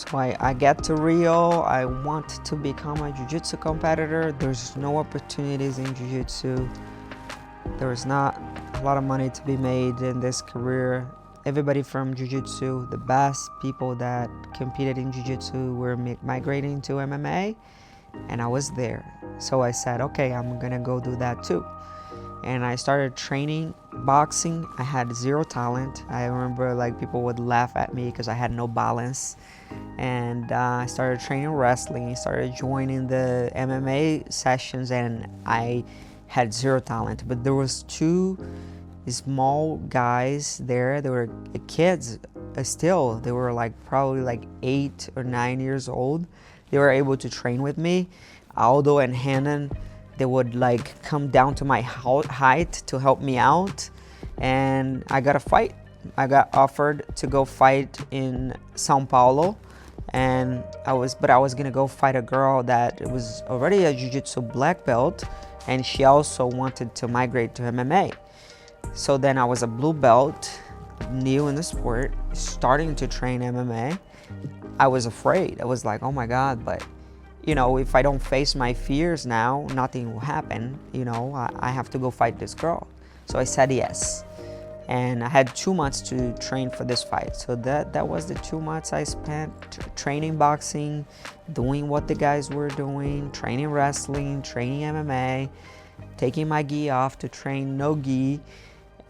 So I get to Rio. I want to become a jiu-jitsu competitor. There's no opportunities in jiu-jitsu. There is not a lot of money to be made in this career. Everybody from jiu-jitsu, the best people that competed in jiu-jitsu were migrating to MMA, and I was there. So I said, okay, I'm gonna go do that too. And I started training boxing. I had zero talent. I remember like people would laugh at me because I had no balance. And I started training wrestling, started joining the MMA sessions, and I had zero talent. But there was two small guys there. They were kids still. They were like probably like 8 or 9 years old. They were able to train with me. Aldo and Hannon, they would like come down to my height to help me out, and I got a fight. I got offered to go fight in Sao Paulo, and I was gonna go fight a girl that was already a jiu-jitsu black belt, and she also wanted to migrate to MMA. So then I was a blue belt, new in the sport, starting to train MMA. I was afraid. I was like, oh my God, but you know, if I don't face my fears now, nothing will happen. You know, I have to go fight this girl. So I said yes. And I had 2 months to train for this fight. So that was the 2 months I spent training boxing, doing what the guys were doing, training wrestling, training MMA, taking my gi off to train no gi.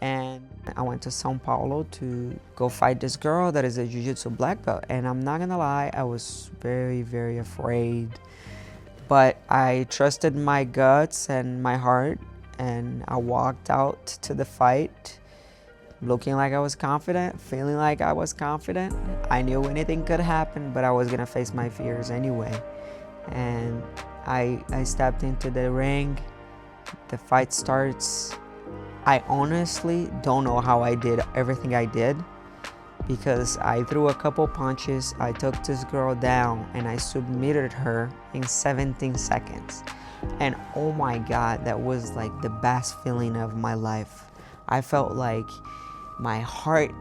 And I went to Sao Paulo to go fight this girl that is a jiu-jitsu black belt. And I'm not gonna lie, I was very, very afraid. But I trusted my guts and my heart, and I walked out to the fight looking like I was confident, feeling like I was confident. I knew anything could happen, but I was gonna face my fears anyway. And I stepped into the ring. The fight starts. I honestly don't know how I did everything I did, because I threw a couple punches, I took this girl down, and I submitted her in 17 seconds. And oh my God, that was like the best feeling of my life. I felt like my heart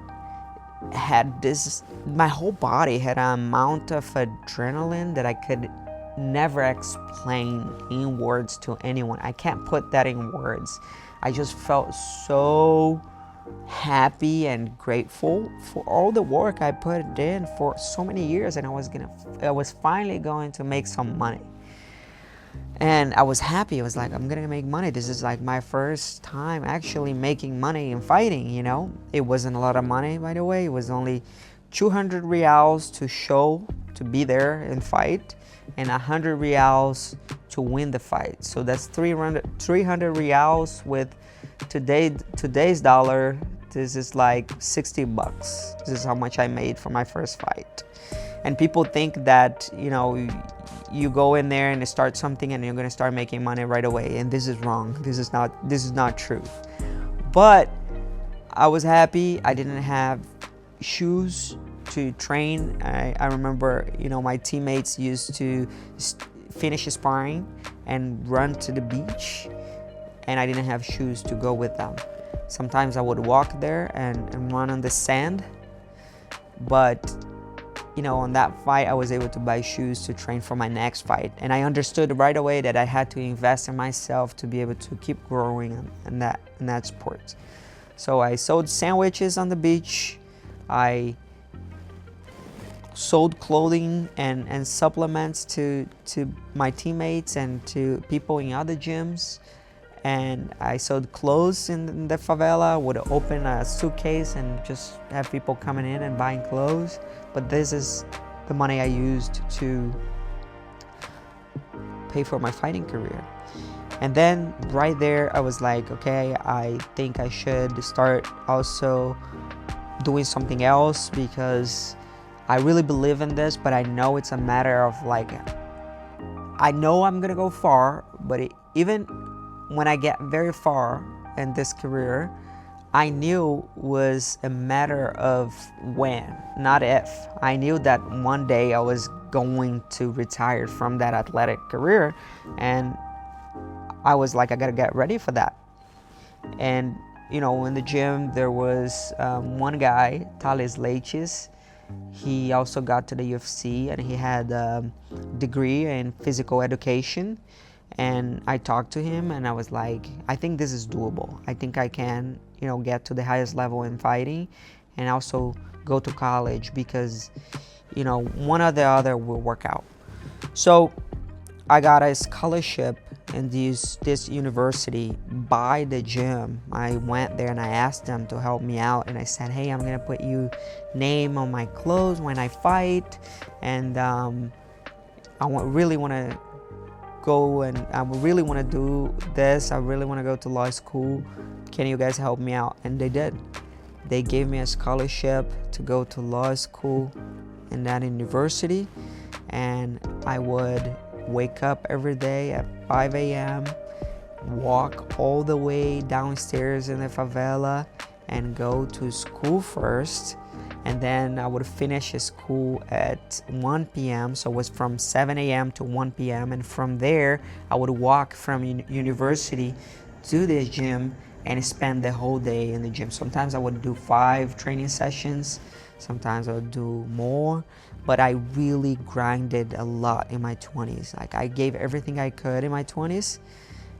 had this, my whole body had an amount of adrenaline that I could never explain in words to anyone. I can't put that in words. I just felt so happy and grateful for all the work I put in for so many years, and I was finally going to make some money. And I was happy. I was like, I'm gonna make money. This is like my first time actually making money in fighting, you know? It wasn't a lot of money, by the way. It was only 200 reals to show, to be there and fight, and 100 reals to win the fight. So that's 300 reals with today's dollar. This is like 60 bucks. This is how much I made for my first fight. And people think that, you know, you go in there and start something and you're gonna start making money right away, and this is wrong. This is not true. But I was happy. I didn't have shoes to train. I remember, you know, my teammates used to finish sparring and run to the beach, and I didn't have shoes to go with them. Sometimes I would walk there and run on the sand, but you know, on that fight, I was able to buy shoes to train for my next fight. And I understood right away that I had to invest in myself to be able to keep growing in that sport. So I sold sandwiches on the beach. I sold clothing and supplements to my teammates and to people in other gyms. And I sold clothes in the favela. Would open a suitcase and just have people coming in and buying clothes. But this is the money I used to pay for my fighting career. And then right there, I was like, okay, I think I should start also doing something else, because I really believe in this, but I know it's a matter of like, I know I'm gonna go far, but even when I get very far in this career, I knew was a matter of when, not if. I knew that one day I was going to retire from that athletic career, and I was like, I gotta get ready for that. And you know, in the gym there was one guy, Thales Leites. He also got to the UFC, and he had a degree in physical education. And I talked to him, and I was like, I think this is doable. I think I can, get to the highest level in fighting, and also go to college, because, one or the other will work out. So I got a scholarship in this university by the gym. I went there and I asked them to help me out, and I said, hey, I'm gonna put your name on my clothes when I fight, and really want to go, and I really want to do this. I really want to go to law school. Can you guys help me out? And they did. They gave me a scholarship to go to law school in that university, and I would wake up every day at 5 a.m., walk all the way downstairs in the favela and go to school first, and then I would finish school at 1 p.m. So it was from 7 a.m. to 1 p.m. And from there, I would walk from university to the gym and spend the whole day in the gym. Sometimes I would do 5 training sessions. Sometimes I would do more. But I really grinded a lot in my 20s. Like, I gave everything I could in my 20s.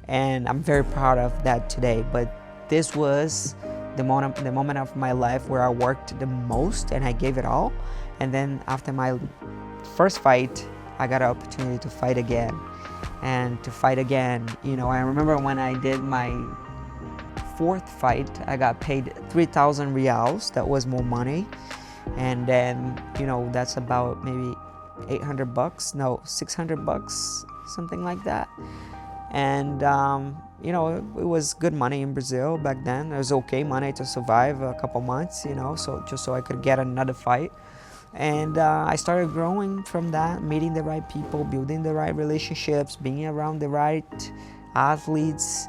And I'm very proud of that today. But this was the moment of my life where I worked the most and I gave it all. And then after my first fight, I got an opportunity to fight again. And to fight again, I remember when I did my 4th fight, I got paid 3,000 reals. That was more money. And then, that's about maybe $800, no, $600, something like that. And, it was good money in Brazil back then. It was okay money to survive a couple months, so just so I could get another fight. And I started growing from that, meeting the right people, building the right relationships, being around the right athletes,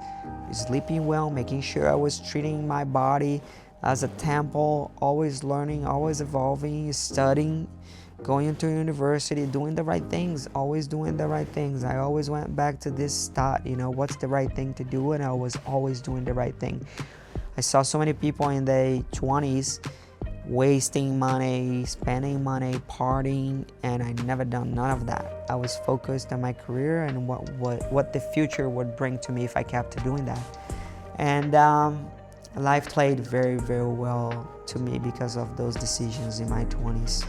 sleeping well, making sure I was treating my body as a temple, always learning, always evolving, studying, going into university, doing the right things, always doing the right things. I always went back to this thought, what's the right thing to do, and I was always doing the right thing. I saw so many people in their 20s wasting money, spending money, partying, and I never done none of that. I was focused on my career and what the future would bring to me if I kept doing that. And life played very, very well to me because of those decisions in my 20s.